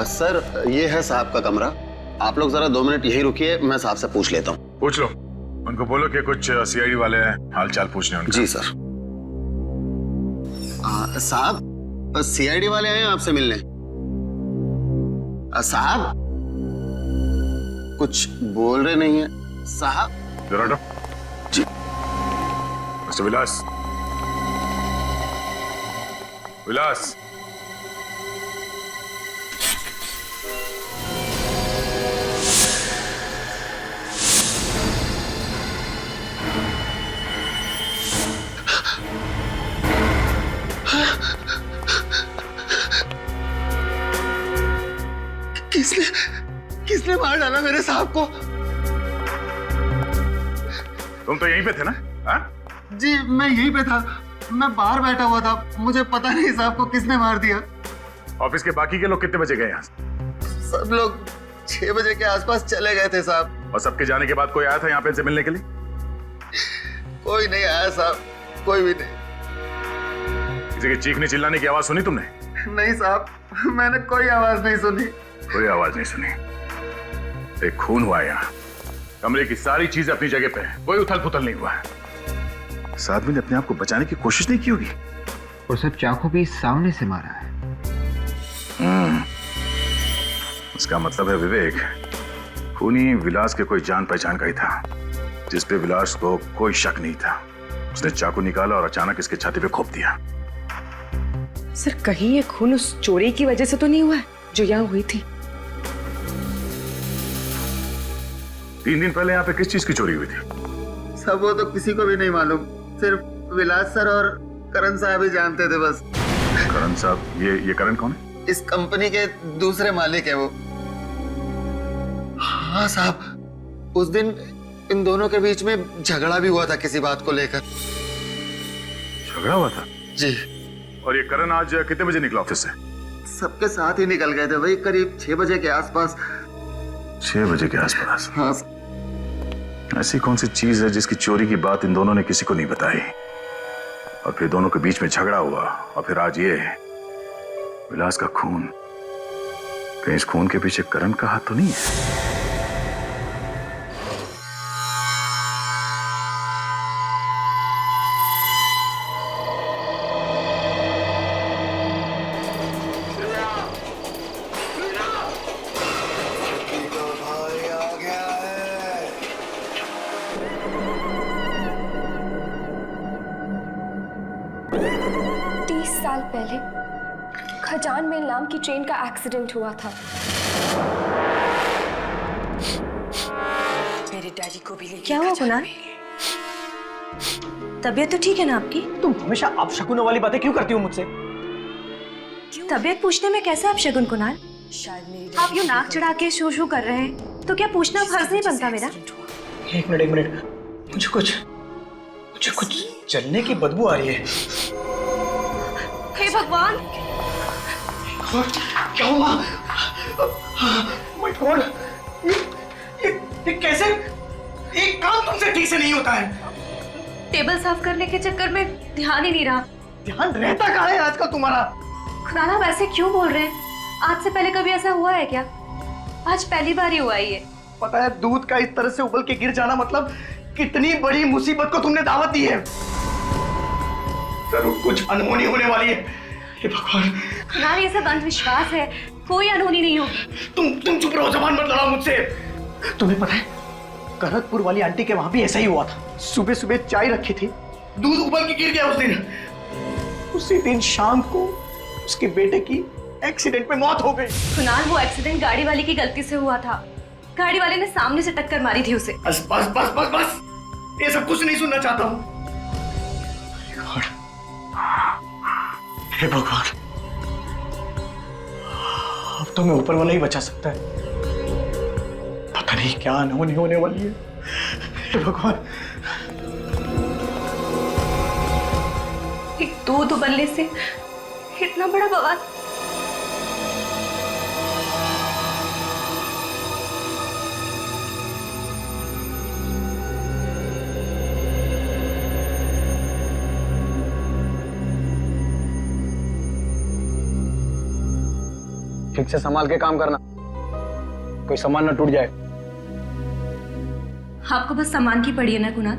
Sir ये है साहब का कमरा। आप लोग जरा 2 मिनट यही रुकिए, मैं साहब से पूछ लेता हूँ। पूछ लो, उनको बोलो कि कुछ सीआईडी वाले हाल चाल पूछने उनका। जी सर। साहब सीआईडी वाले आए हैं आपसे मिलने। साहब कुछ बोल रहे नहीं है साहब। जरा हटो। जी। मिस्टर विलास, विलास, किसने किसने मार डाला मेरे साहब को? तुम तो यहीं पे थे ना? हाँ? जी मैं यहीं पे था, मैं बाहर बैठा हुआ था, मुझे पता नहीं साहब को किसने मार दिया। ऑफिस के बाकी के लोग कितने बजे गए यहाँ? सब लोग 6 बजे के आसपास चले गए थे साहब। और सबके जाने के बाद कोई आया था यहाँ पे इनसे मिलने के लिए? कोई नहीं आया साहब, कोई भी नहीं। किसी की चीखने चिल्लाने की आवाज सुनी तुमने? नहीं साहब, मैंने कोई आवाज नहीं सुनी। कोई आवाज नहीं सुनी। एक खून हुआ है यहाँ। कमरे की सारी चीजें अपनी जगह पे है, कोई उथल पुथल नहीं हुआ है। इस आदमी ने अपने आप को बचाने की कोशिश नहीं की होगी। और सब चाकू भी सामने से मारा है। इसका मतलब है विवेक, खूनी विलास के कोई जान पहचान का ही था, जिस पे विलास को कोई शक नहीं था। उसने चाकू निकाला और अचानक इसके छाती पे घोंप दिया। सर कहीं ये खून उस चोरी की वजह से तो नहीं हुआ है जो यहाँ हुई थी? 3 दिन पहले यहाँ पे किस चीज की चोरी हुई थी? सब वो तो किसी को भी नहीं मालूम, सिर्फ विलास सर और करण साहब ही जानते थे बस। करण साहब? ये करण कौन है? इस कंपनी के दूसरे मालिक है वो। हाँ साहब, उस दिन इन दोनों के बीच में झगड़ा भी हुआ था किसी बात को लेकर। झगड़ा हुआ था? जी। और ये करण आज कितने बजे निकला ऑफिस से? सबके साथ ही निकल गए थे, वही करीब 6 बजे के आसपास। 6 बजे के आसपास? हाँ। ऐसी कौन सी चीज है जिसकी चोरी की बात इन दोनों ने किसी को नहीं बताई, और फिर दोनों के बीच में झगड़ा हुआ, और फिर आज ये विलास का खून? कहीं इस खून के पीछे करण का हाथ तो नहीं है? साल पहले खजान में नाम की ट्रेन का एक्सीडेंट हुआ था। मेरे डैडी को भी क्या हुआ कुणाल? तबीयत तो ठीक है ना आपकी? तुम हमेशा अपशकुनों वाली बातें क्यों करती हो मुझसे? तबीयत पूछने में कैसे अपशगुन कुणाल? आप यूं नाक चढ़ा के शू शू कर रहे हैं तो क्या पूछना फर्ज नहीं बनता मेरा? एक मिनट, मुझे कुछ जलने की बदबू आ रही है। हे भगवान! क्या हुआ? My God! ये कैसे? एक काम तुमसे ठीक से नहीं होता है। टेबल साफ करने के चक्कर में ध्यान ही नहीं रहा। ध्यान रहता कहाँ है आजकल तुम्हारा? कुणाल आप ऐसे क्यों बोल रहे हैं? आज से पहले कभी ऐसा हुआ है क्या? आज पहली बार ही हुआ है ये। पता है दूध का इस तरह से उबल के गिर जाना मतलब कितनी बड़ी मुसीबत को तुमने दावत दी है। जरूर कुछ अनहोनी होने वाली है। हे भगवान! कुणाल ये सब अंधविश्वास है, कोई अनहोनी नहीं होगी। तुम चुप रहो, जबान मत लड़ाओ मुझसे। तुम्हें पता है करतपुर वाली आंटी के वहां भी ऐसा ही हुआ था। सुबह सुबह चाय रखी थी, दूध उबल के गिर गया उस दिन। उसी दिन शाम को उसके बेटे की एक्सीडेंट में मौत हो गई। कुणाल वो एक्सीडेंट गाड़ी वाले की गलती से हुआ था। गाड़ी वाले ने सामने से टक्कर मारी थी उसे। बस बस बस बस बस, ये सब कुछ नहीं सुनना चाहता हूँ। हे भगवान, अब तो मैं ऊपर वाला ही बचा सकता है। पता नहीं क्या अनहोनी होने वाली है। हे भगवान! एक दूध उबलने से इतना बड़ा बवाल। ठीक से संभाल के काम करना, कोई सामान ना टूट जाए। आपको बस सामान की पड़ी है ना कुणाल?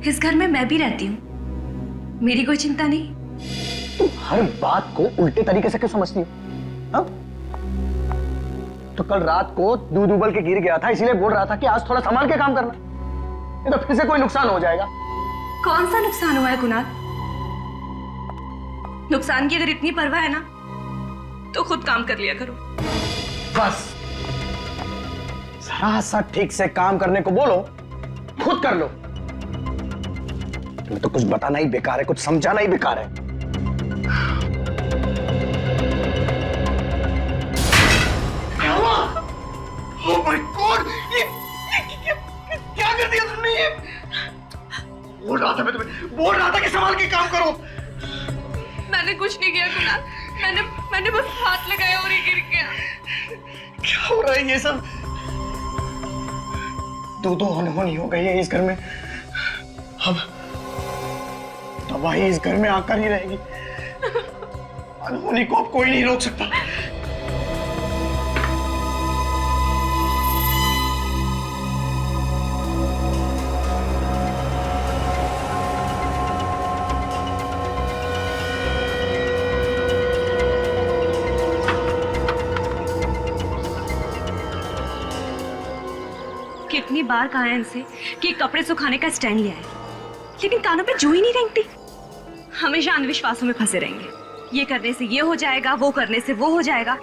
इस घर में मैं भी रहती हूँ, मेरी कोई चिंता नहीं। तुम हर बात को उल्टे तरीके से क्यों समझती हो? हाँ? तो कल रात को दूध उबल के गिर गया था, इसीलिए बोल रहा था कि आज थोड़ा संभाल के काम करना, नहीं तो फिर से कोई नुकसान हो जाएगा। कौन सा नुकसान हुआ है कुणाल? नुकसान की अगर इतनी परवाह है ना तो खुद काम कर लिया करो। बस जरा सा ठीक से काम करने को बोलो, खुद कर लो। तुम्हें तो कुछ बताना ही बेकार है, कुछ समझाना ही बेकार है। Oh my God! ये क्या कर दिया तुमने? ये बोल रहा था मैं तुम्हें, बोल रहा था कि संभाल के काम करो। मैंने कुछ नहीं किया कुणाल, मैंने बस हाथ लगाया और ये गिर गया। क्या हो रहा है ये सब? दो अनहोनी हो गई है इस घर में। अब तबाही इस घर में आकर ही रहेगी। अनहोनी को अब कोई नहीं रोक सकता। कितनी बार कहा है इनसे कि कपड़े सुखाने का स्टैंड ले आए, लेकिन कानों पे जू ही नहीं रेंगती। हमेशा अंधविश्वासों में फंसे रहेंगे। ये करने से ये हो जाएगा, वो करने से वो हो जाएगा।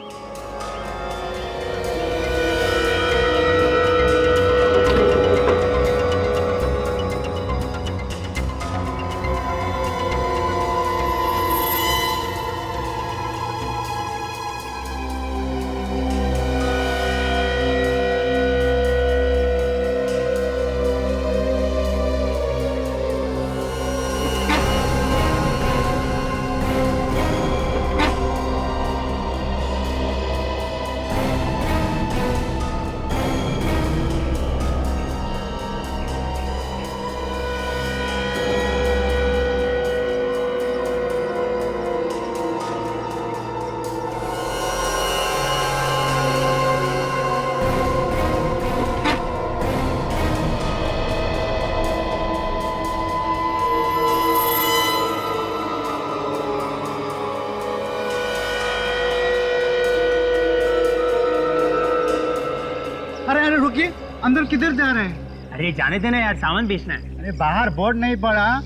अरे रुकिए, अंदर किधर जा रहे हैं? अरे जाने देना यार, सामान बेचना है। अरे बाहर बोर्ड नहीं पड़ा,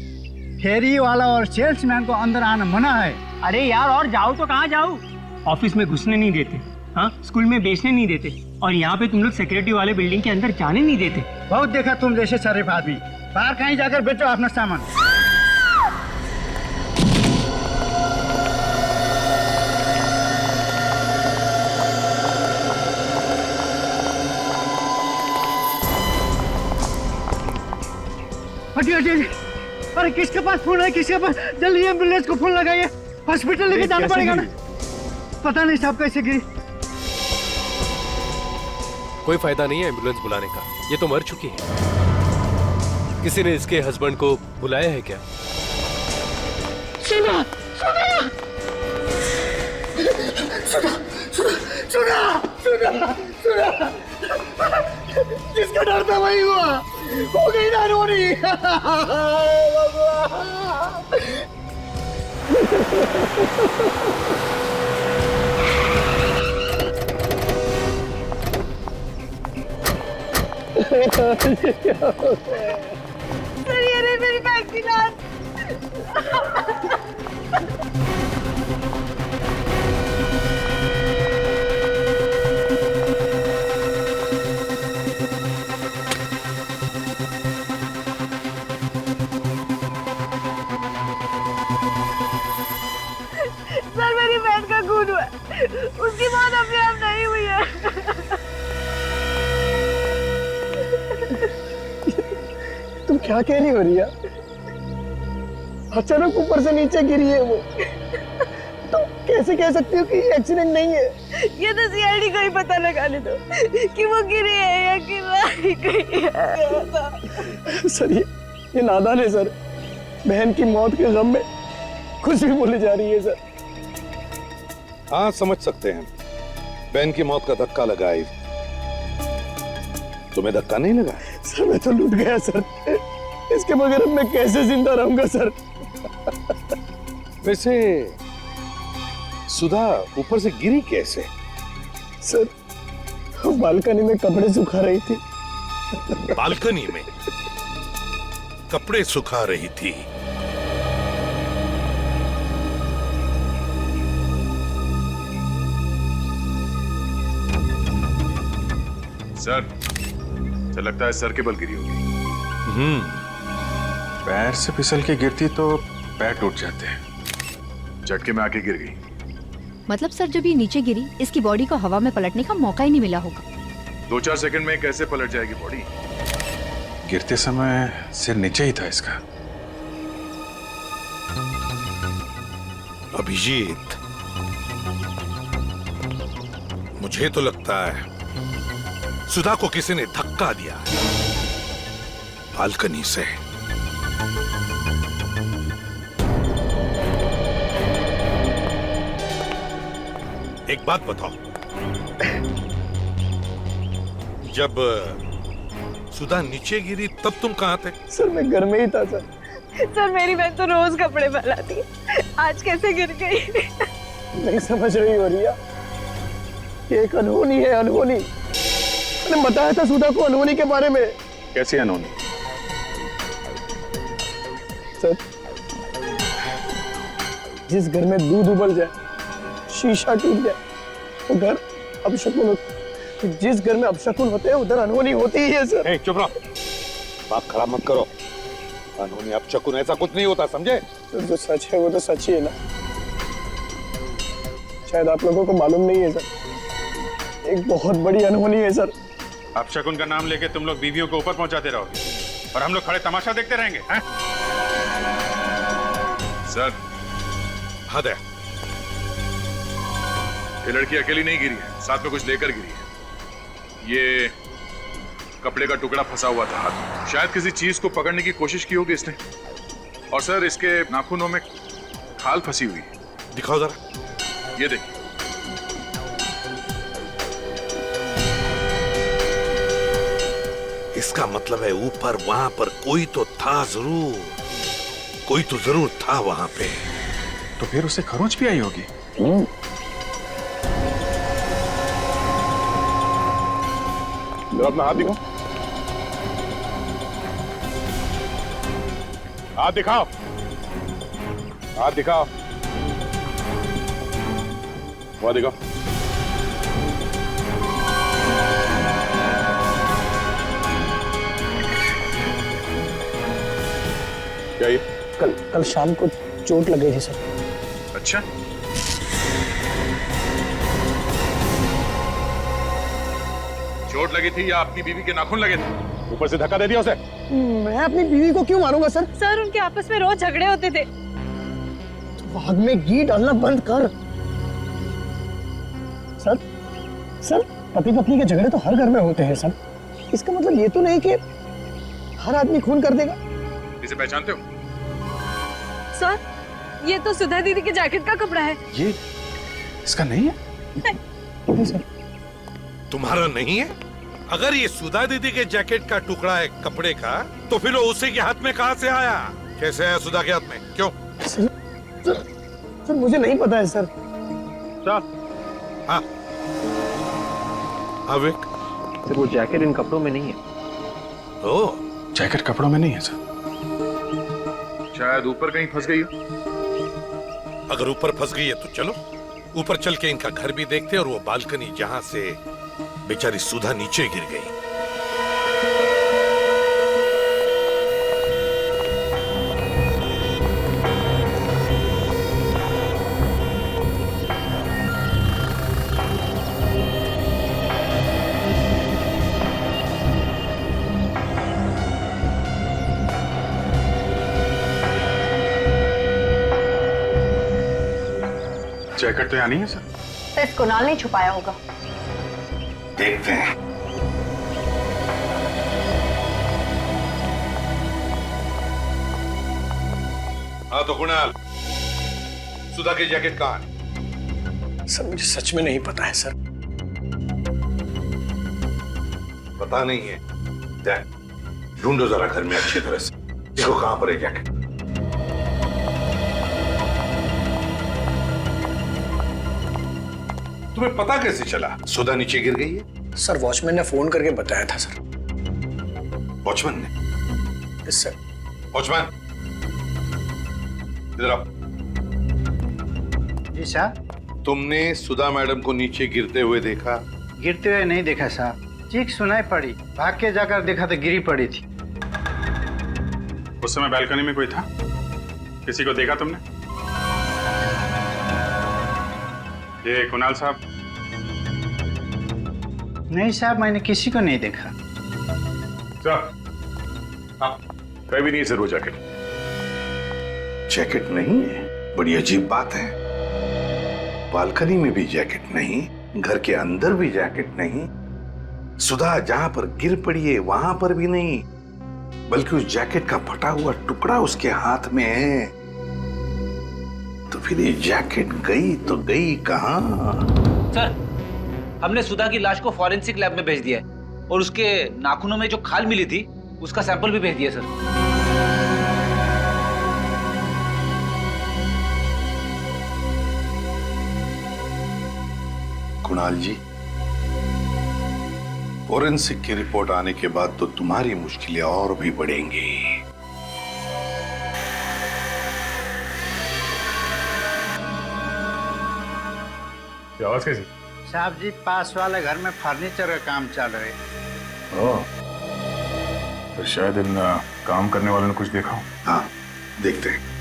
फेरी वाला और सेल्समैन को अंदर आना मना है। अरे यार और जाओ तो कहाँ जाओ? ऑफिस में घुसने नहीं देते, हाँ स्कूल में बेचने नहीं देते, और यहाँ पे तुम लोग सिक्योरिटी वाले बिल्डिंग के अंदर जाने नहीं देते। बहुत देखा तुम जैसे शरीफ आदमी। बाहर कहीं जाकर बेचो अपना सामान। हटिए हटिए। अरे किसके पास फोन है? किसके पास? जल्दी एम्बुलेंस को फोन लगाइए, हॉस्पिटल लेके जाना पड़ेगा ना। पता नहीं साहब कैसे गिरी। कोई फायदा नहीं है एम्बुलेंस बुलाने का, ये तो मर चुकी है। किसी ने इसके हस्बैंड को बुलाया है क्या? सुना जिसका डर था वही हुआ, हो गई ना रोनी। अरे मेरी बैग की लाश। सर मेरी बहन का खून हुआ, उसकी मौत अपने आप नहीं हुई है। तुम क्या कह रही हो रिया? अचानक ऊपर से नीचे गिरी है वो, तो कैसे कह सकती हो कि ये एक्सीडेंट नहीं है? ये तो सीआईडी को ही पता लगाने दो कि वो गिरी है या गिरी गई है। सर ये नादान है सर। बहन की मौत के गम में कुछ भी बोली जा रही है सर। हाँ समझ सकते हैं, बहन की मौत का धक्का लगा है। तुम्हें धक्का नहीं लगा? सर मैं तो लूट गया सर, इसके बगैर अब मैं कैसे जिंदा रहूंगा सर। वैसे सुधा ऊपर से गिरी कैसे? सर बालकनी में कपड़े सुखा रही थी। बालकनी में कपड़े सुखा रही थी? सर लगता है सर के बल गिरी होगी। पैर से फिसल के गिरती तो पैर टूट जाते हैं, झटके में आके गिर गई। मतलब सर जब ये नीचे गिरी इसकी बॉडी को हवा में पलटने का मौका ही नहीं मिला होगा। 2-4 सेकंड में कैसे पलट जाएगी बॉडी? गिरते समय सिर नीचे ही था इसका। अभिजीत, मुझे तो लगता है सुधा को किसी ने धक्का दिया बालकनी से। एक बात बताओ, जब सुधा नीचे गिरी तब तुम कहां थे? सर मैं घर में ही था सर। सर मेरी बहन तो रोज कपड़े फैलाती है, आज कैसे गिर गई? नहीं समझ रही हो रिया, ये एक अनहोनी है, अनहोनी। मैंने बताया था सुधा को अनहोनी के बारे में। कैसी अनहोनी? सर जिस घर में दूध उबल जाए, शीशा टूट जाए, वो घर अपशकुन होता है। जिस घर में अपशकुन होते हैं उधर अनहोनी होती ही है सर। चुप रहो, बात खराब मत करो। अनहोनी अपशकुन ऐसा कुछ नहीं होता, समझे? सर जो सच है वो तो सच ही है ना, शायद आप लोगों को मालूम नहीं है सर। एक बहुत बड़ी अनहोनी है सर। अपशकुन का नाम लेके तुम लोग बीवियों को ऊपर पहुंचाते रहोगे और हम लोग खड़े तमाशा देखते रहेंगे, हैं? सर हद है। ये लड़की अकेली नहीं गिरी है, साथ में कुछ लेकर गिरी है। ये कपड़े का टुकड़ा फंसा हुआ था हाथ में, शायद किसी चीज को पकड़ने की कोशिश की होगी इसने। और सर इसके नाखूनों में खाल फंसी हुई है। दिखाओ जरा, ये देखिए। इसका मतलब है ऊपर वहां पर कोई तो था जरूर, कोई तो जरूर था वहां पे। तो फिर उसे खरोंच भी आई होगी। अपना हाथ दिखाओ, हाथ दिखाओ, हाथ दिखाओ, वहां दिखाओ। क्या ये? कल शाम को चोट लग गई थी सर। अच्छा, चोट लगी थी या अपनी बीवी के नाखून लगे थे? ऊपर से धक्का दे दिया उसे। मैं अपनी बीवी को क्यों मारूंगा सर? सर उनके आपस में रोज झगड़े होते थे। तो आग में घी डालना बंद कर। सर पति पत्नी के झगड़े तो हर घर में होते हैं सर। इसका मतलब ये तो नहीं कि हर आदमी खून कर देगा। इसे पहचानते हो? सर ये तो सुधा दीदी के जैकेट का कपड़ा है। ये इसका नहीं है? नहीं सर। तुम्हारा नहीं है? अगर ये सुधा दीदी के जैकेट का टुकड़ा है कपड़े का, तो फिर वो उसी के हाथ में कहां से आया? कैसे आया सुधा के हाथ में? क्यों? सर मुझे नहीं पता है सर। हाँ विक, सर वो जैकेट इन कपड़ों में नहीं है। ओह, जैकेट कपड़ों में नहीं है सर, शायद ऊपर कहीं फंस गई हो। अगर ऊपर फंस गई है तो चलो ऊपर चल के इनका घर भी देखते हैं और वो बालकनी जहां से बेचारी सुधा नीचे गिर गई। जैकेट तो यहाँ नहीं है सर। सिर्फ कुणाल ने छुपाया होगा। देखते हैं। हाँ तो कुणाल, सुधा की जैकेट कहाँ है? सर मुझे सच में नहीं पता है सर। पता नहीं है। देख, ढूंढो जरा घर में अच्छी तरह से, देखो कहां पर है जैकेट। तुम्हें पता कैसे चला सुधा नीचे गिर गई है? सर वॉचमैन ने फोन करके बताया था सर। वॉचमैन ने? Yes sir. वॉचमैन इधर आओ। जी साहब। तुमने सुधा मैडम को नीचे गिरते हुए देखा? गिरते हुए नहीं देखा साहब, चीख सुनाई पड़ी, भाग के जाकर देखा तो गिरी पड़ी थी। उस समय बालकनी में कोई था? किसी को देखा तुमने? ये कुणाल साहब? नहीं साहब, मैंने किसी को नहीं देखा। कहीं भी नहीं सर वो जैकेट। जैकेट नहीं है? बड़ी अजीब बात है। बालकनी में भी जैकेट नहीं, घर के अंदर भी जैकेट नहीं, सुधा जहां पर गिर पड़ी है वहां पर भी नहीं, बल्कि उस जैकेट का फटा हुआ टुकड़ा उसके हाथ में है। तो फिर ये जैकेट गई तो गई कहां? सर, हमने सुधा की लाश को फॉरेंसिक लैब में भेज दिया है और उसके नाखूनों में जो खाल मिली थी उसका सैंपल भी भेज दिया सर। कुणाल जी, फॉरेंसिक की रिपोर्ट आने के बाद तो तुम्हारी मुश्किलें और भी बढ़ेंगी। आवाज कैसी? साहब जी, पास वाले घर में फर्नीचर का काम चल रहा है। ओह, तो शायद इन काम करने वालों ने कुछ देखा हो। हाँ, देखते हैं।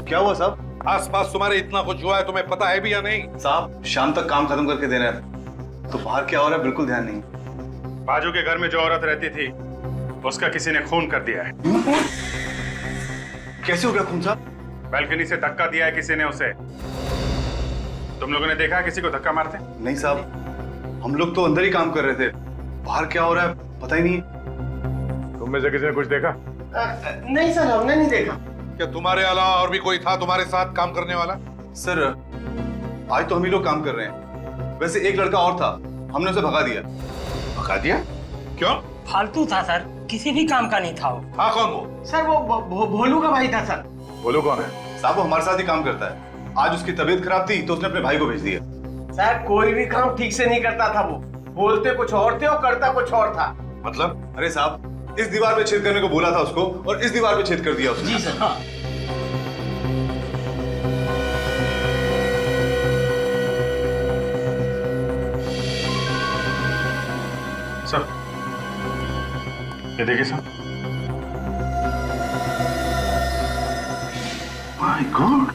क्या हुआ साहब? आसपास तुम्हारे इतना कुछ हुआ है, तुम्हें पता है भी या नहीं? साहब, शाम तक काम खत्म करके देना है, तो बाहर क्या हो रहा है बिल्कुल ध्यान नहीं। बाजू के घर में जो औरत रहती थी उसका किसी ने खून कर दिया है। कैसे हो गया खून साहब? बालकनी से धक्का दिया है किसी ने उसे। तुम लोगों ने देखा किसी को धक्का मारते? नहीं साहब, हम लोग तो अंदर ही काम कर रहे थे, बाहर क्या हो रहा है पता ही नहीं। तुम में से किसी ने कुछ देखा? नहीं सर, हमने नहीं देखा। क्या तुम्हारे अलावा और भी कोई था तुम्हारे साथ काम करने वाला? सर, आज तो हम ही लोग काम कर रहे हैं, वैसे एक लड़का और था, हमने उसे भगा दिया। भगा दिया? क्यों? फालतू था सर, किसी भी काम का नहीं था वो। हाँ, कौन वो? सर वो भोलू का भाई था सर। भोलू कौन है? साहब, वो हमारे साथ ही काम करता है। आज उसकी तबीयत खराब थी तो उसने अपने भाई को भेज दिया। सर, कोई भी काम ठीक से नहीं करता था वो, बोलते कुछ और थे और करता कुछ और था। मतलब? अरे साहब, इस दीवार पे छेद करने को बोला था उसको और इस दीवार पे छेद कर दिया उसने। जी सर। हाँ। सर, ये देखिए सर। माय गॉड,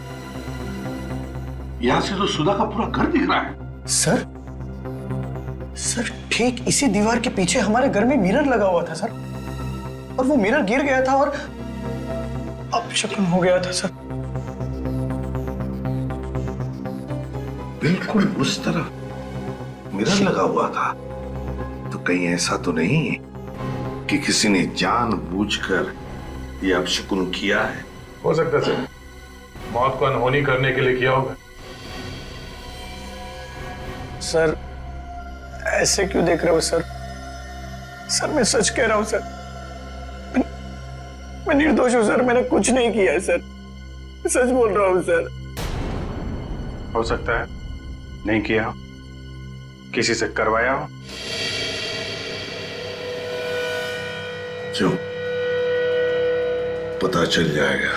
यहां से तो सुधा का पूरा घर दिख रहा है। सर, ठीक इसी दीवार के पीछे हमारे घर में मिरर लगा हुआ था सर, और वो मिरर गिर गया था और अपशकुन हो गया था सर। बिल्कुल उस तरफ मिरर लगा हुआ था, तो कहीं ऐसा तो नहीं कि किसी ने जानबूझकर ये अपशकुन किया है? हो सकता है सर, मौत को अनहोनी करने के लिए किया होगा। सर, ऐसे क्यों देख रहे हो सर? सर, मैं सच कह रहा हूं सर, मैं निर्दोष हूं सर, मैंने कुछ नहीं किया है सर, मैं सच बोल रहा हूं सर। हो सकता है नहीं किया हो, किसी से करवाया हो। जो पता चल जाएगा।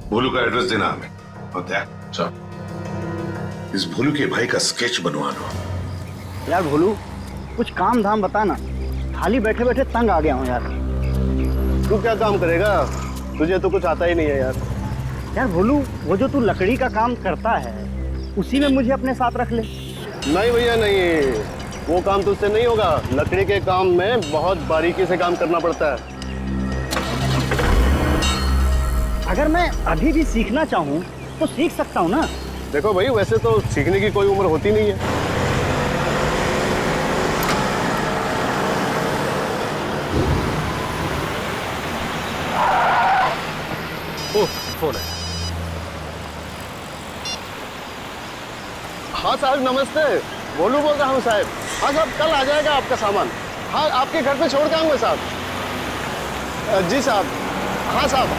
भोलू का एड्रेस देना हमें, और इस भोलू के भाई का स्केच बनवा लो। यार भोलू, कुछ काम धाम बता ना, खाली बैठे बैठे तंग आ गया हूँ यार। तू क्या काम करेगा? तुझे तो कुछ आता ही नहीं है यार। यार भोलू, वो जो तू लकड़ी का काम करता है उसी में मुझे अपने साथ रख ले। नहीं भैया नहीं, वो काम तुझसे नहीं होगा। लकड़ी के काम में बहुत बारीकी से काम करना पड़ता है। अगर मैं अभी भी सीखना चाहूँ तो सीख सकता हूँ ना। देखो भाई, वैसे तो सीखने की कोई उम्र होती नहीं है। फोन है। हाँ साहब नमस्ते, बोलू बोल रहा हूँ साहब। हाँ साहब कल आ जाएगा आपका सामान। हाँ आपके घर पे छोड़ के आऊँगा साहब। जी साहब। हाँ साहब।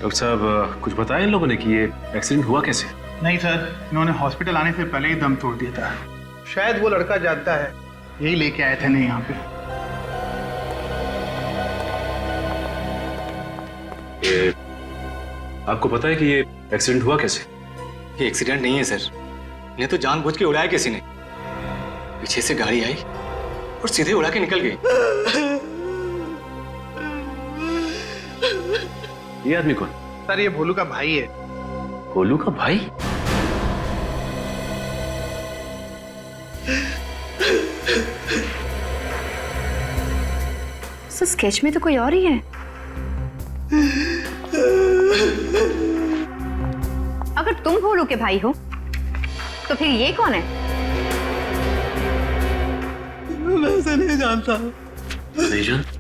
डॉक्टर साहब कुछ बताया इन लोगों ने कि ये एक्सीडेंट हुआ कैसे? नहीं सर, इन्होंने हॉस्पिटल आने से पहले ही दम तोड़ दिया था। शायद वो लड़का जानता है, यही लेके आए थे नहीं यहाँ पे। ये आपको पता है कि ये एक्सीडेंट हुआ कैसे? ये एक्सीडेंट नहीं है सर, इन्हें तो जानबूझ के उड़ाया किसी ने। पीछे से गाड़ी आई और सीधे उड़ा के निकल गई। ये आदमी कौन? सर ये भोलू का भाई है। भोलू का भाई? सर स्केच में तो कोई और ही है। अगर तुम भोलू के भाई हो तो फिर ये कौन है? मैं इसे नहीं जानता। नहीं जानता?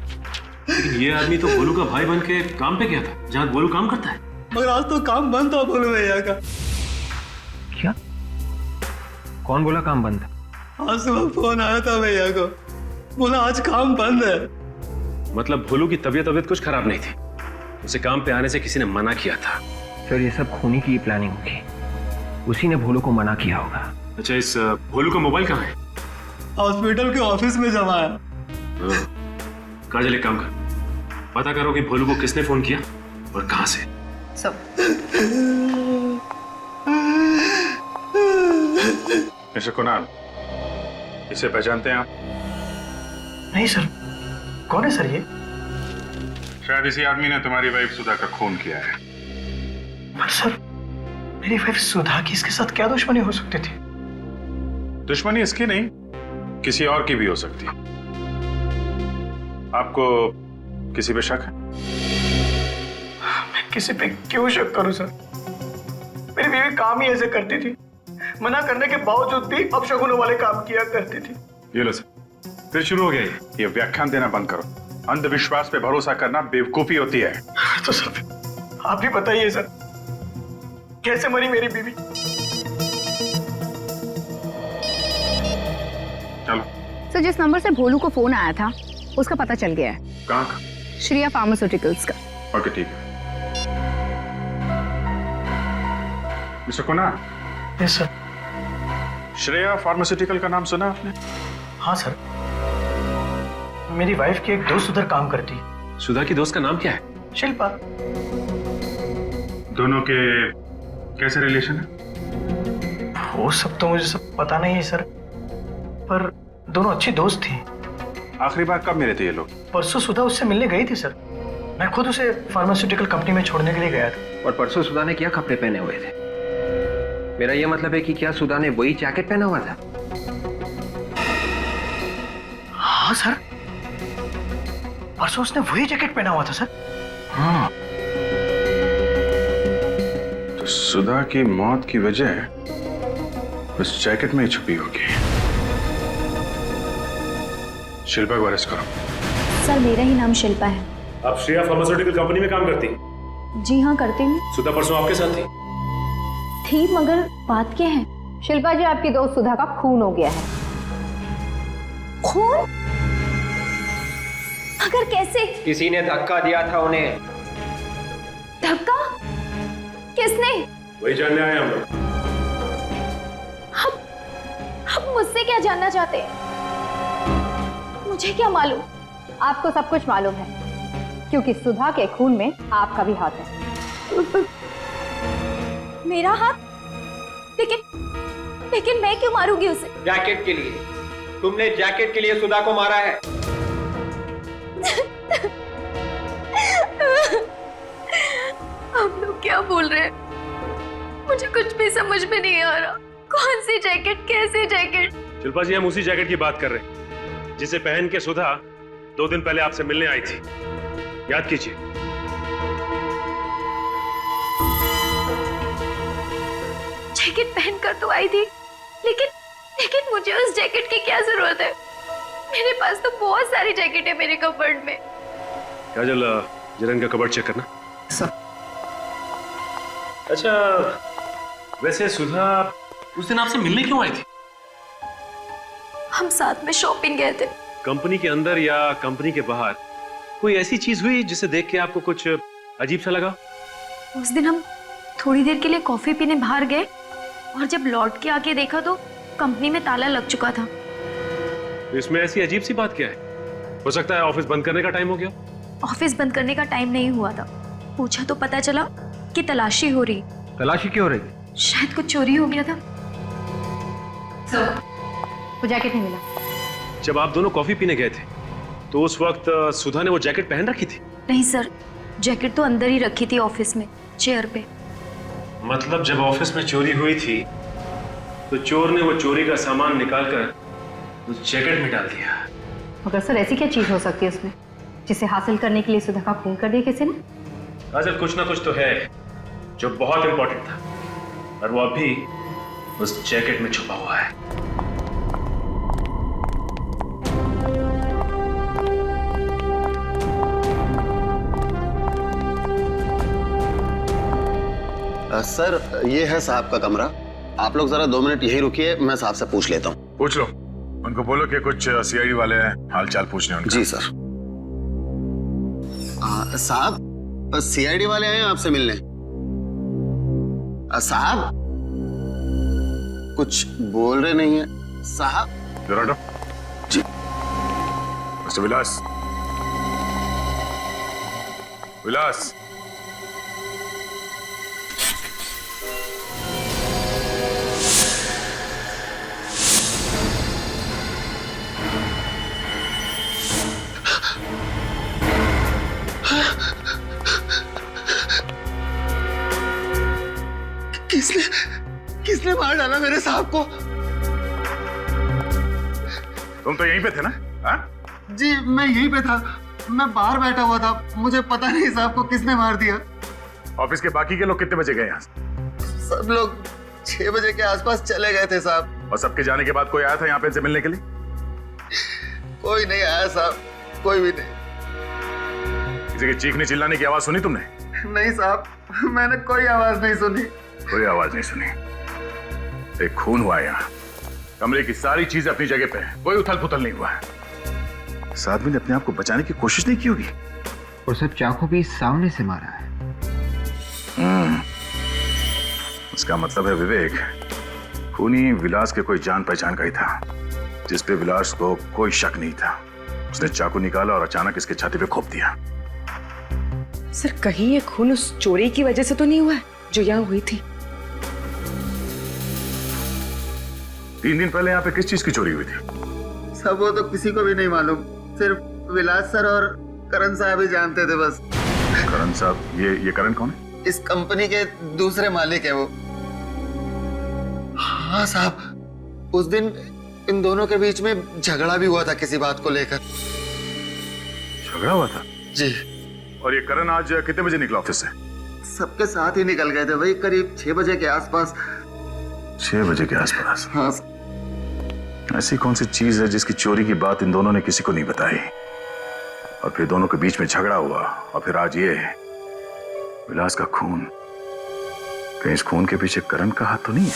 लेकिन ये आदमी तो भोलू का भाई बन के काम पे गया था जहाँ भोलू काम करता है। मगर आज तो काम बंद था भोलू भैया का। क्या? कौन बोला काम बंद है? आज सुबह फोन आया था भैया को, बोला आज काम बंद है। मतलब भोलू की तबीयत कुछ खराब नहीं थी, उसे काम पे आने से किसी ने मना किया था। सर ये सब खूनी की प्लानिंग होगी, उसी ने भोलू को मना किया होगा। अच्छा इस भोलू का मोबाइल कहाँ है? हॉस्पिटल के ऑफिस में जमा है। काजल एक काम कर, पता करो कि भोलू को किसने फोन किया और कहां से। मिस्टर कुणाल, इसे पहचानते हैं आप? नहीं सर, कौन है सर ये? शायद इसी आदमी ने तुम्हारी वाइफ सुधा का खून किया है। पर सर मेरी वाइफ सुधा की इसके साथ क्या दुश्मनी हो सकती थी? दुश्मनी इसकी नहीं, किसी और की भी हो सकती है। आपको किसी पे शक है? मैं किसी पे क्यों शक करूं सर? मेरी बीवी काम ही ऐसे करती थी, मना करने के बावजूद भी अपशगुनों वाले काम किया करती थी। ये लो सर, फिर शुरू हो गया ये व्याख्यान देना बंद करो। अंधविश्वास पे भरोसा करना बेवकूफी होती है। तो सर आप ही बताइए सर, कैसे मरी मेरी बीवी? चलो। सर जिस नंबर से भोलू को फोन आया था उसका पता चल गया है। कहाँ का? श्रेया फार्मास्यूटिकल्स का। ओके ठीक है। Mister Kunal. Yes sir. Shreya pharmaceutical का नाम सुना आपने? हाँ सर, मेरी वाइफ की एक दोस्त उधर काम करती है। सुधा की दोस्त का नाम क्या है? शिल्पा। दोनों के कैसे रिलेशन है? वो सब तो मुझे सब पता नहीं है सर, पर दोनों अच्छी दोस्त थी। आखिरी बार कब मिले थे ये लोग? परसों सुधा उससे मिलने गई थी सर, मैं खुद उसे फार्मास्यूटिकल कंपनी में छोड़ने के लिए गया था। और परसों सुधा ने क्या कपड़े पहने हुए थे? मेरा यह मतलब है कि क्या सुधा ने वही जैकेट पहना हुआ था? हाँ सर, परसों उसने वही जैकेट पहना हुआ था सर। हाँ। तो सुधा की मौत की वजह उस जैकेट में ही छुपी होगी। शिल्पा को अरेस्ट करो। सर मेरा ही नाम शिल्पा है। आप श्रेया फार्मास्यूटिकल कंपनी में काम करती? जी हाँ करती हूँ। सुधा परसों आपके साथ थी, मगर बात क्या है? शिल्पा जी आपकी दोस्त सुधा का खून हो गया है। खून? मगर कैसे? किसी ने धक्का दिया था उन्हें। धक्का? किसने? वही जानने आए हम लोग। अब मुझसे क्या जानना चाहते हैं? मुझे क्या मालूम? आपको सब कुछ मालूम है क्योंकि सुधा के खून में आपका भी हाथ है। मेरा हाथ? लेकिन मैं क्यों मारूंगी उसे? जैकेट के लिए। तुमने जैकेट के लिए सुधा को मारा है। आप लोग क्या बोल रहे हैं? मुझे कुछ भी समझ में नहीं आ रहा। कौन सी जैकेट, कैसे जैकेट? शिल्पा जी हम उसी जैकेट की बात कर रहे हैं जिसे पहन के सुधा 2 दिन पहले आपसे मिलने आई थी, याद कीजिए। जैकेट पहनकर तो आई थी, लेकिन लेकिन मुझे उस जैकेट की क्या जरूरत है? मेरे पास तो बहुत सारी जैकेट है मेरे कपबोर्ड में। काजल, जरा इनका कबर्ड चेक करना। सर। अच्छा, वैसे सुधा उस दिन आपसे मिलने क्यों आई थी? हम साथ में शॉपिंग गए थे। कंपनी के अंदर या कंपनी के बाहर कोई ऐसी चीज हुई जिसे देख के आपको कुछ अजीब सा लगा? उस दिन हम थोड़ी देर के लिए कॉफी पीने बाहर गए और जब लौट के आके देखा तो कंपनी में ताला लग चुका था। तो इसमें ऐसी अजीब सी बात क्या है? हो सकता है ऑफिस बंद करने का टाइम हो गया। ऑफिस बंद करने का टाइम नहीं हुआ था। पूछा तो पता चला कि तलाशी हो रही। तलाशी क्यों हो रही? शायद कुछ चोरी हो गया था। वो जैकेट नहीं मिला। जब आप दोनों कॉफी पीने गए थे तो उस वक्त सुधा ने वो जैकेट पहन रखी थी? नहीं सर, जैकेट तो अंदर ही रखी थी ऑफिस में, चेयर पे। मतलब जब ऑफिस में चोरी हुई थी तो चोर ने वो चोरी का सामान निकालकर उस जैकेट में डाल दिया। मगर सर ऐसी क्या चीज हो सकती है उसमें जिसे हासिल करने के लिए सुधा का खून कर दिया किसी ने? काजल, कुछ ना कुछ तो है जो बहुत इंपॉर्टेंट था और वो अभी उस जैकेट में छुपा हुआ है। सर, ये है साहब का कमरा। आप लोग जरा 2 मिनट यहीं रुकिए, मैं साहब से पूछ लेता हूँ। पूछ लो, उनको बोलो कि कुछ सीआईडी वाले हाल चाल पूछने उनका। जी सर। साहब, सीआईडी वाले आए हैं आपसे मिलने। साहब कुछ बोल रहे नहीं है साहब। जरा हटो। जी। मिस्टर विलास, विलास, किसने मार डाला मेरे साहब को? तुम तो यहीं पे थे ना? हाँ? जी, मैं यहीं पे था। मैं बाहर बैठा हुआ था। मुझे पता नहीं साहब को किसने मार दिया। ऑफिस के बाकी के लोग कितने बजे गए यहाँ से? सब लोग 6 बजे के आसपास चले गए थे साहब। और सबके जाने के बाद कोई आया था यहाँ पे इनसे मिलने के लिए? कोई नहीं आया साहब, कोई भी नहीं। किसी के चीखने चिल्लाने की आवाज सुनी तुमने? नहीं साहब, मैंने कोई आवाज नहीं सुनी। कोई आवाज नहीं सुनी। एक खून हुआ यहाँ। कमरे की सारी चीजें अपनी जगह पे है, कोई उथल पुथल नहीं हुआ है। इस आदमी ने अपने आप को बचाने की कोशिश नहीं की होगी। और सब चाकू भी सामने से मारा है। इसका मतलब है विवेक, खूनी विलास के कोई जान पहचान का ही था, जिसपे विलास को कोई शक नहीं था। उसने चाकू निकाला और अचानक इसके छाती पे घोंप दिया। सर, कहीं ये खून उस चोरी की वजह से तो नहीं हुआ है जो यहाँ हुई थी? 3 दिन पहले यहाँ पे किस चीज की चोरी हुई थी? सब वो तो किसी को भी नहीं मालूम। सिर्फ विलास सर और करण साहब ही जानते थे बस। करण साहब? ये करण कौन है? इस कंपनी के दूसरे मालिक है वो। हाँ साहब, उस दिन इन दोनों के बीच में झगड़ा भी हुआ था किसी बात को लेकर। झगड़ा हुआ था? जी। और ये करण आज कितने बजे निकला ऑफिस से? सबके साथ ही निकल गए थे, वही करीब 6 बजे के आसपास। 6 बजे के आसपास? हाँ। ऐसी कौन सी चीज है जिसकी चोरी की बात इन दोनों ने किसी को नहीं बताई, और फिर दोनों के बीच में झगड़ा हुआ, और फिर आज ये विलास का खून। कहीं इस खून के पीछे करण का हाथ तो नहीं है?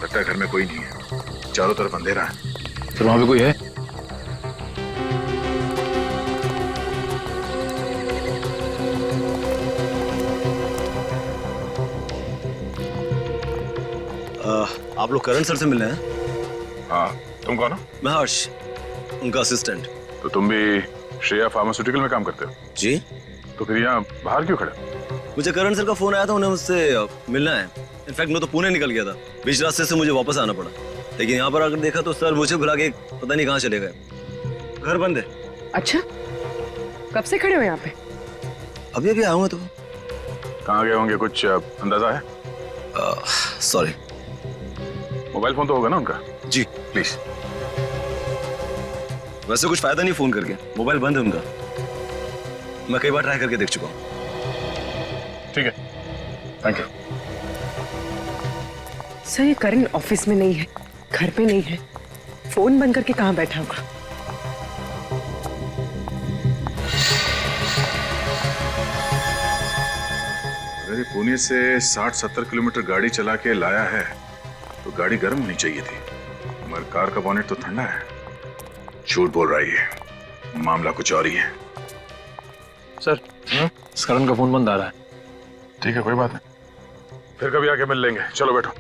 लगता है घर में कोई नहीं है, चारों तरफ अंधेरा है। फिर वहां पे कोई है? आप लोग करण सर से मिलने हैं? हाँ, तुम कौन हो? मैं हर्ष, उनका असिस्टेंट। तो तुम भी श्रेया फार्मास्यूटिकल में काम करते हो? जी। तो फिर यहाँ बाहर क्यों खड़े? मुझे करण सर का फोन आया था, उन्हें मुझसे मिलना है। इनफैक्ट मैं तो पुणे निकल गया था, बीच रास्ते से मुझे वापस आना पड़ा। लेकिन यहाँ पर आकर देखा तो सर मुझे भुला के पता नहीं कहाँ चले गए। घर बंद है। अच्छा, कब से खड़े हो यहाँ पे? अभी अभी आया हूँ। तो कहाँ गए होंगे, कुछ अंदाजा है? सॉरी। मोबाइल फोन तो होगा ना उनका? जी। प्लीज। वैसे कुछ फायदा नहीं फोन करके, मोबाइल बंद है उनका। मैं कई बार ट्राई करके देख चुका हूँ। ठीक है, थैंक यू। सर ये करण ऑफिस में नहीं है, घर पे नहीं है, फोन बंद करके कहाँ बैठा होगा? अगर ये पुणे से 60-70 किलोमीटर गाड़ी चला के लाया है तो गाड़ी गर्म होनी चाहिए थी, मगर कार का बॉनेट तो ठंडा है। झूठ बोल रही है, मामला कुछ और ही है। सर, इस करण का फोन बंद आ रहा है। ठीक है, कोई बात नहीं, फिर कभी आके मिल लेंगे। चलो बैठो।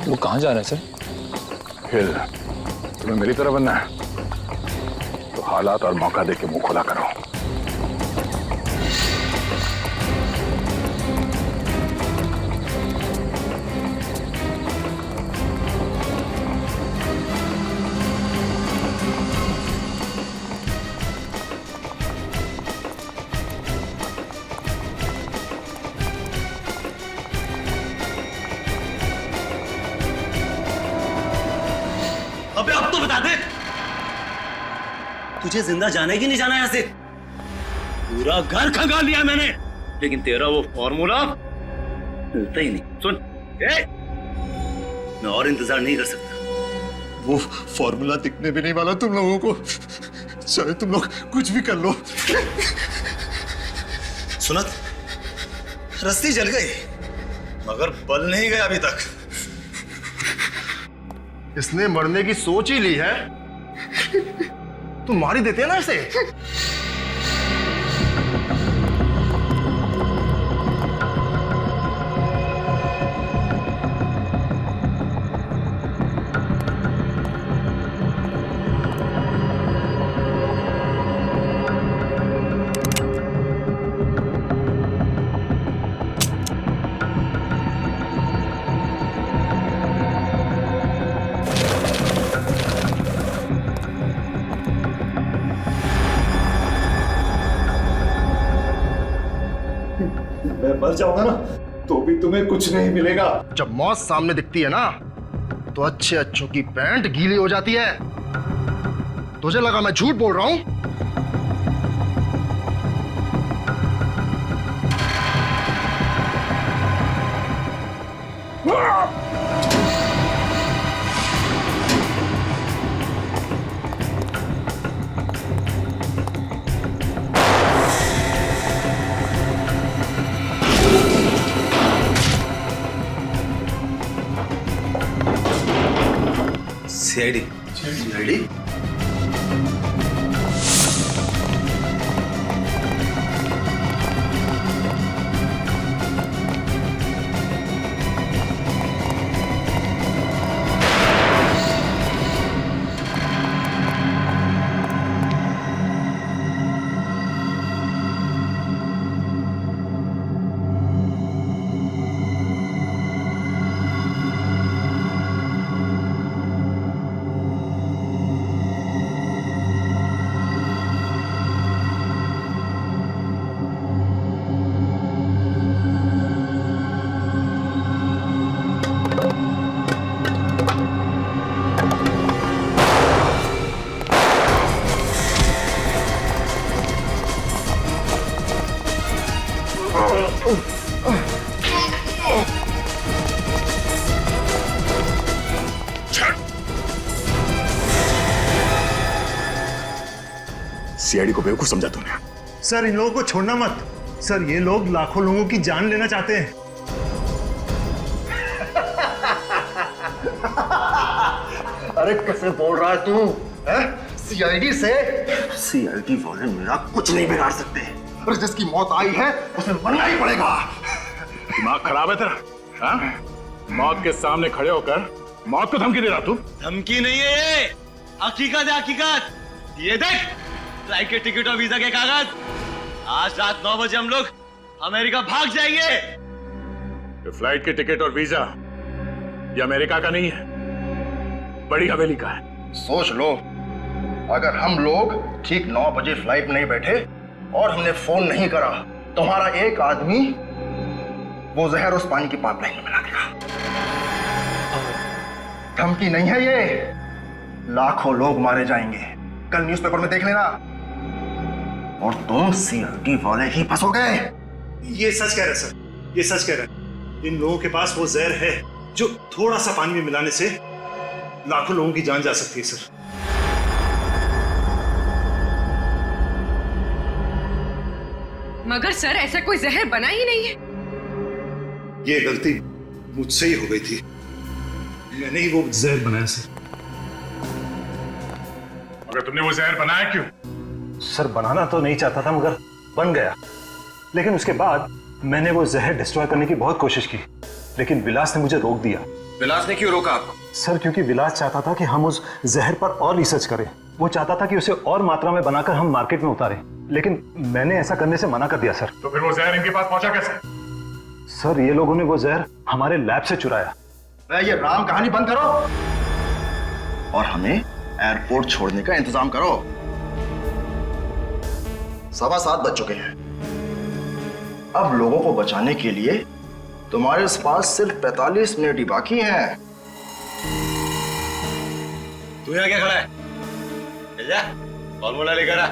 वो कहाँ जा रहे हैं सर? फिर तुम्हें मेरी तरह बनना है तो हालात और मौका देख के मुंह खुला करो। अबे अब तो बता दे, तुझे जिंदा जाना है कि नहीं जाना यहां से? पूरा घर खंगाल लिया मैंने, लेकिन तेरा वो फॉर्मूला मिलता ही नहीं। सुन, मैं और इंतजार नहीं कर सकता। वो फॉर्मूला दिखने भी नहीं वाला तुम लोगों को, चाहे तुम लोग कुछ भी कर लो। सुनत, रस्सी जल गई मगर बल नहीं गया अभी तक। इसने मरने की सोच ही ली है, तुम मार ही देते हैं ना इसे। मैं मर जाऊंगा ना तो भी तुम्हें कुछ नहीं मिलेगा। जब मौत सामने दिखती है ना तो अच्छे अच्छों की पैंट गीली हो जाती है। तुझे लगा मैं झूठ बोल रहा हूं? सीआईडी। सीआईडी? सीआईडी को बेवकूफ समझा तूने। सर, इन लोगों को छोड़ना मत। सर, ये लोग लाखों लोगों की जान लेना चाहते हैं। अरे कैसे बोल रहा है तू? सीआईडी से? सीआईडी वाले मेरा कुछ नहीं बिगाड़ सकते। और जिसकी मौत आई है उसे मरना ही पड़ेगा। दिमाग खराब है तेरा? हाँ? मौत के सामने खड़े होकर मौत को धमकी दे रहा तू? धमकी नहीं है ये, हकीकत है हकीकत। ये देख, फ्लाइट के टिकट और वीजा के कागज। आज रात 9 बजे हम लोग अमेरिका भाग जाएंगे। ये फ्लाइट के टिकट और वीजा ये अमेरिका का नहीं है, बड़ी हवेली का है। सोच लो, अगर हम लोग ठीक 9 बजे फ्लाइट में नहीं बैठे और हमने फोन नहीं करा, तुम्हारा एक आदमी वो जहर उस पानी की पाइपलाइन में मिला देगा। धमकी नहीं है ये, लाखों लोग मारे जाएंगे, कल न्यूज़पेपर में देख लेना। और तुम सीआईडी वाले ही फंसोगे। ये सच कह रहे सर, ये सच कह रहे। इन लोगों के पास वो जहर है जो थोड़ा सा पानी में मिलाने से लाखों लोगों की जान जा सकती है सर। मगर सर ऐसा कोई जहर बना ही नहीं है। ये गलती मुझसे ही हो गई थी, मैंने ही वो जहर बनाया सर। मगर तुमने वो जहर बनाया क्यों? सर बनाना तो नहीं चाहता था मगर बन गया। लेकिन उसके बाद मैंने वो जहर डिस्ट्रॉय करने की बहुत कोशिश की, लेकिन विलास ने मुझे रोक दिया। विलास ने क्यों रोका आपको? सर क्योंकि विलास चाहता था कि हम उस जहर पर और रिसर्च करें। वो चाहता था कि उसे और मात्रा में बनाकर हम मार्केट में उतारें, लेकिन मैंने ऐसा करने से मना कर दिया सर। तो फिर वो जहर इनके पास पहुंचा कैसे? सर ये लोगों ने वो जहर हमारे लैब से चुराया। ये राम कहानी बंद करो और हमें एयरपोर्ट छोड़ने का इंतजाम करो। 7:15 बज चुके हैं। अब लोगों को बचाने के लिए तुम्हारे पास सिर्फ 45 मिनट ही बाकी हैं। तू यहाँ क्या खड़ा है? चल जा, फॉर्मूला लेकर आ।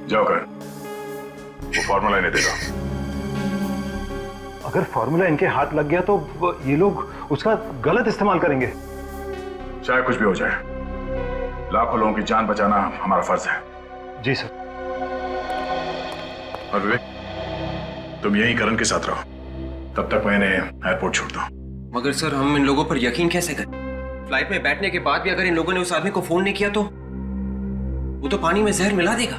जाओ कर, वो फॉर्मूला इन्हें दे दो। अगर फॉर्मूला इनके हाथ लग गया तो ये लोग उसका गलत इस्तेमाल करेंगे। चाहे कुछ भी हो जाए, लाखों लोगों की जान बचाना हमारा फर्ज है। जी सर। और विवेक, तुम यहीं करण के साथ रहो, तब तक मैं इन्हें एयरपोर्ट छोड़ दूं। मगर सर हम इन लोगों पर यकीन कैसे करें? फ्लाइट में बैठने के बाद भी अगर इन लोगों ने उस आदमी को फोन नहीं किया तो वो तो पानी में जहर मिला देगा।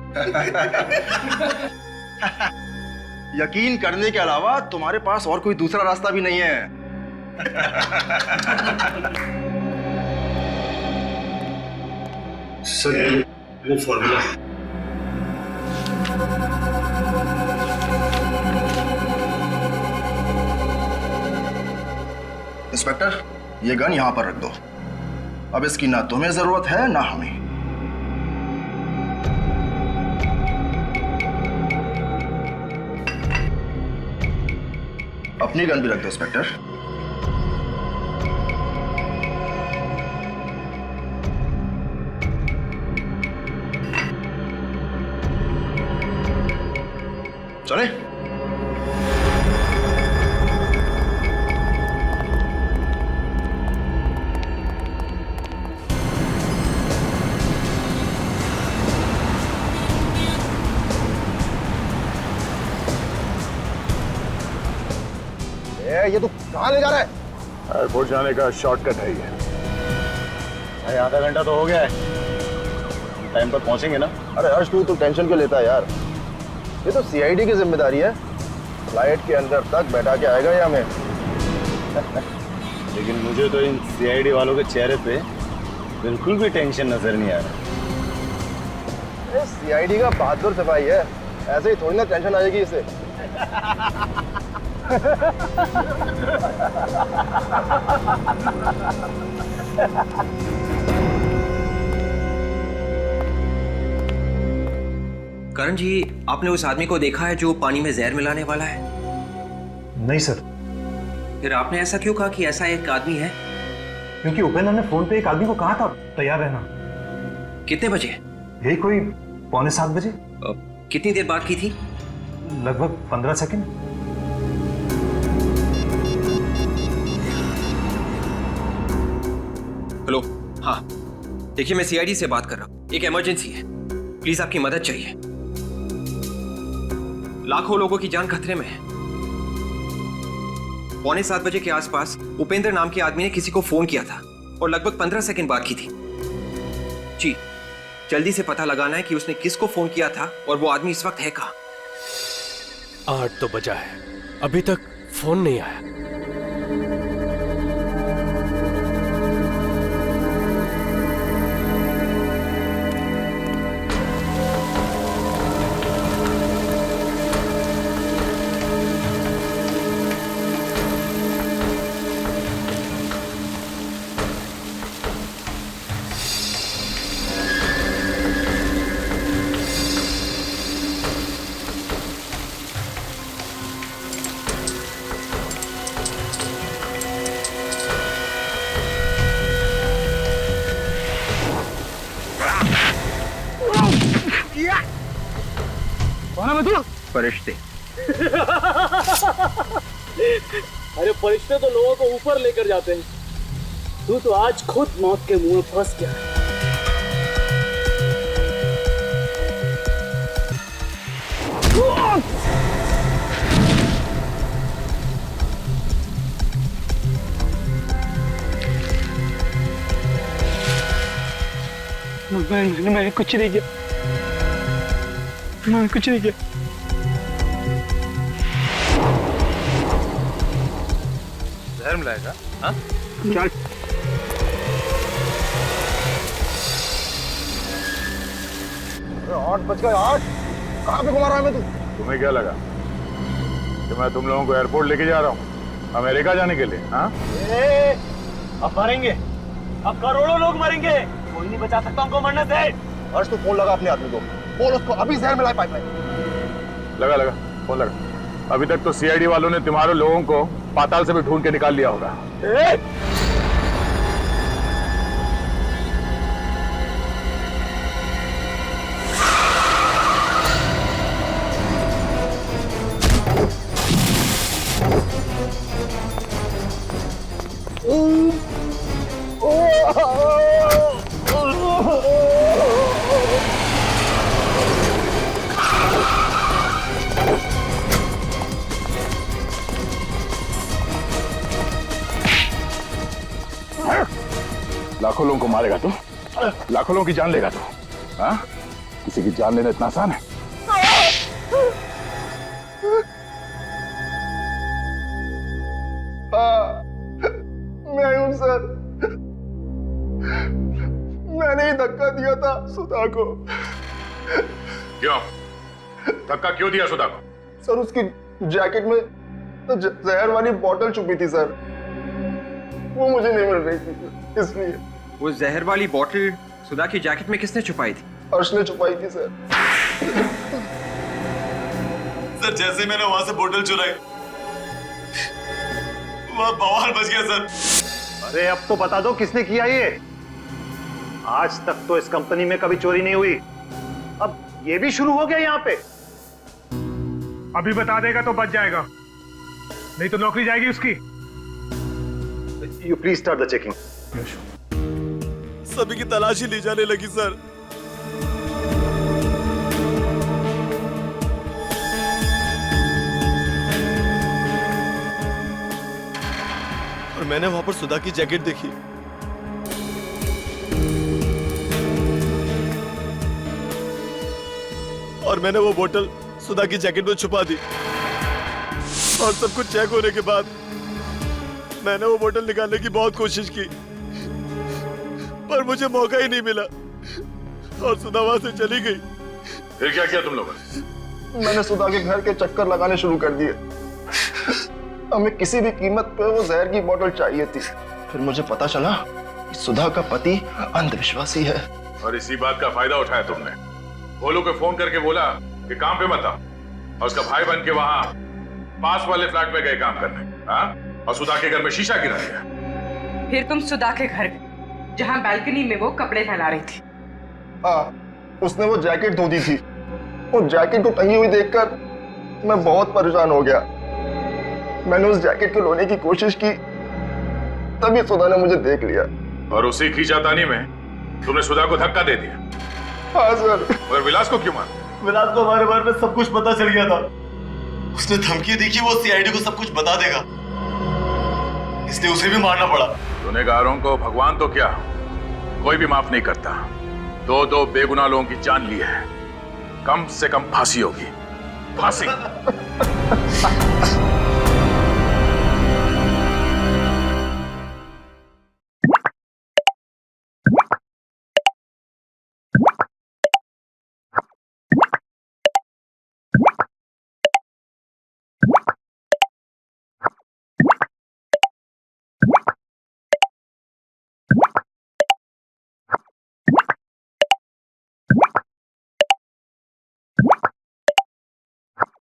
यकीन करने के अलावा तुम्हारे पास और कोई दूसरा रास्ता भी नहीं है। सर वो फॉर्मूला इंस्पेक्टर, ये गन यहां पर रख दो। अब इसकी ना तुम्हें जरूरत है ना हमें। अपनी गन भी रख दो इंस्पेक्टर। चले। ये तू कहाँ ले जा रहा है? एयरपोर्ट जाने का शॉर्टकट है ये। भाई आधा घंटा तो हो गया है, टाइम पर पहुंचेंगे ना? अरे हर्ष तू तो टेंशन क्यों लेता है यार? ये तो सीआईडी की जिम्मेदारी है, फ्लाइट के अंदर तक बैठा के आएगा ये हमें। लेकिन मुझे तो इन सीआईडी वालों के चेहरे पे बिल्कुल भी टेंशन नजर नहीं आ रहा। सीआईडी का बहादुर सिपाही है, ऐसे ही थोड़ी ना टेंशन आएगी इसे। करण जी, आपने उस आदमी को देखा है जो पानी में जहर मिलाने वाला है? नहीं सर। फिर आपने ऐसा क्यों कहा कि ऐसा एक आदमी है? क्योंकि उपेंद्र ने फोन पे एक आदमी को कहा था तैयार रहना। कितने बजे? यही कोई 6:45 बजे। कितनी देर बात की थी? लगभग 15 सेकंड। हेलो, हाँ देखिए मैं सीआईडी से बात कर रहा हूँ, एक इमरजेंसी है, प्लीज आपकी मदद चाहिए। लाखों लोगों की जान खतरे में है। 7:15 बजे के आसपास उपेंद्र नाम के आदमी ने किसी को फोन किया था और लगभग 15 सेकंड बाद की थी। जी, जल्दी से पता लगाना है कि उसने किसको फोन किया था और वो आदमी इस वक्त है कहाँ। 8 तो बजा है, अभी तक फोन नहीं आया। फरिश्ते। अरे फरिश्ते तो लोगों को ऊपर लेकर जाते हैं, तू तो आज खुद मौत के मुंह में फंस गया। मैंने कुछ नहीं किया, मैंने कुछ नहीं किया। जहर मिलाएगा? हाँ? चल। आठ बज गए, 8 कहाँ पे घुमा रहा है मैं? तुम्हें क्या लगा कि मैं तुम लोगों को एयरपोर्ट लेके जा रहा हूँ अमेरिका जाने के लिए? हाँ, अब मरेंगे, अब करोड़ों लोग मरेंगे, कोई नहीं बचा सकता उनको मरने से। हर्ष तू फोन लगा अपने आदमी को, बोल उसको अभी जहर मिलाए पाइपलाइन। लगा फोन लगा। अभी तक तो सीआईडी वालों ने तुम्हारे लोगों को पाताल से भी ढूंढ के निकाल लिया होगा। लाखों लोगों को मारेगा तू, लाखों लोगों की जान लेगा तू। हाँ, किसी की जान लेना इतना आसान है? हाँ, मैं हूं सर, मैंने ही धक्का दिया था सुधा को। क्यों धक्का क्यों दिया सुधा को? सर उसकी जैकेट में जहर वाली बोतल छुपी थी सर, वो मुझे नहीं मिल रही थी इसलिए। वो जहर वाली बोतल सुधा की जैकेट में किसने छुपाई थी? हर्ष ने छुपाई थी सर। सर जैसे मैंने वहां से बोतल चुराई, वहां बवाल बच गया सर। अरे अब तो बता दो किसने किया ये? आज तक तो इस कंपनी में कभी चोरी नहीं हुई, अब ये भी शुरू हो गया यहाँ पे। अभी बता देगा तो बच जाएगा, नहीं तो नौकरी जाएगी उसकी। You please start the checking. सभी की तलाशी ली जाने लगी सर। और मैंने वहां पर सुधा की जैकेट देखी। और मैंने वो बोतल सुधा की जैकेट में छुपा दी। और सब कुछ चेक होने के बाद मैंने वो बोतल निकालने की बहुत कोशिश की, पर मुझे मौका ही नहीं मिला और सुधा वहां से चली गई। फिर क्या किया तुम लोगों ने? मैंने सुधा के घर के चक्कर लगाने शुरू कर दिए। हमें किसी भी कीमत पे वो जहर की बोतल चाहिए थी। फिर मुझे पता चला कि सुधा का पति अंधविश्वासी है। और इसी बात का फायदा उठाया तुमने। भोलू को फोन करके बोला कि काम पे मत आओ, और उसका भाई बन के वहां पास वाले फ्लैट में गए काम करने। हाँ, और सुधा के घर में शीशा गिरा दिया। फिर तुम सुधा के घर गए जहां बालकनी में वो कपड़े फैला रही थी। हाँ, उसने वो जैकेट धो दी थी। वो जैकेट को टंगी हुई देखकर मैं बहुत परेशान हो गया। मैंने उस जैकेट को लोने की कोशिश की, तभी सुधा ने मुझे देख लिया। और उसी खींचातानी में तुमने सुधा को धक्का दे दिया। हाँ सर। और विलास को क्यों मारा? विलास को हमारे बारे में सब कुछ पता चल गया था। उसने धमकी दी कि वो सीआईडी को सब कुछ बता देगा। इसलिए उसे भी मारना पड़ा। गुनहगारों को भगवान तो क्या कोई भी माफ नहीं करता। दो बेगुनाह लोगों की जान ली है, कम से कम फांसी होगी, फांसी।